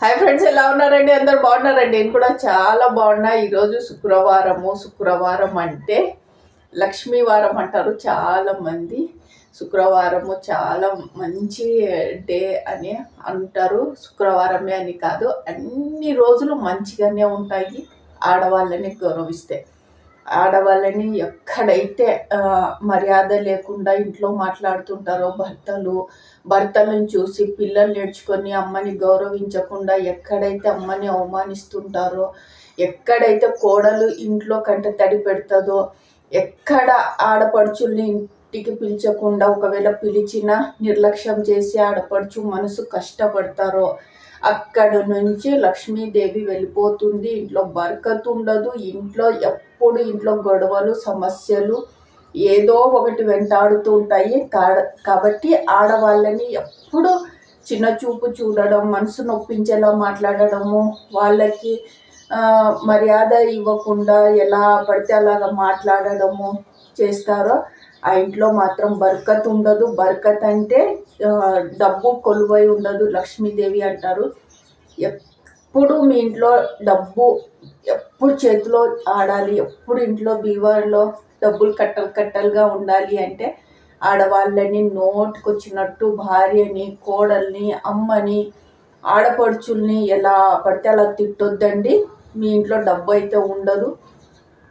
Hi friends, ఎలా ఉన్నారండి? అందరు బాగున్నారండి? నేను కూడా చాలా బాగున్నా. ఈరోజు శుక్రవారం అంటే లక్ష్మీ వారం అంటారు చాలామంది. శుక్రవారము చాలా మంచి డే అని అంటారు. శుక్రవారమే అని కాదు, అన్ని రోజులు మంచిగానే ఉంటాయి ఆడవాళ్ళని గౌరవిస్తే. ఆడవాళ్ళని ఎక్కడైతే మర్యాద లేకుండా ఇంట్లో మాట్లాడుతుంటారో భర్తలను చూసి పిల్లలు నేర్చుకొని అమ్మని గౌరవించకుండా ఎక్కడైతే అమ్మని అవమానిస్తుంటారో, ఎక్కడైతే కోడలు ఇంట్లో కంట తడి పెడుతుందో, ఎక్కడ ఆడపడుచుల్ని ఇంటికి పిలిచకుండా ఒకవేళ పిలిచినా నిర్లక్ష్యం చేసి ఆడపడుచు మనసు కష్టపడతారో అక్కడ నుంచి లక్ష్మీదేవి వెళ్ళిపోతుంది. ఇంట్లో బరకత్ ఉండదు. ఇంట్లో గొడవలు, సమస్యలు ఏదో ఒకటి వెంటాడుతూ ఉంటాయి. కాబట్టి ఆడవాళ్ళని ఎప్పుడు చిన్న చూపు చూడడం, మనసు నొప్పించేలా మాట్లాడడము, వాళ్ళకి మర్యాద ఇవ్వకుండా ఎలా పడితే అలాగా మాట్లాడడము చేస్తారో ఆ ఇంట్లో మాత్రం బరకత్ ఉండదు. బరకత్ అంటే డబ్బు కొలువై ఉండదు. లక్ష్మీదేవి అంటారు. ఎప్పుడు మీ ఇంట్లో డబ్బు ఎప్పుడు చేతిలో ఆడాలి, ఎప్పుడు ఇంట్లో బీరువాలో డబ్బులు కట్టలుగా ఉండాలి అంటే ఆడవాళ్ళని నోటుకొచ్చినట్టు భార్యని, కోడల్ని, అమ్మని, ఆడపడుచుల్ని ఎలా పడితే అలా తిట్టొద్దండి. మీ ఇంట్లో డబ్బు అయితే ఉండదు.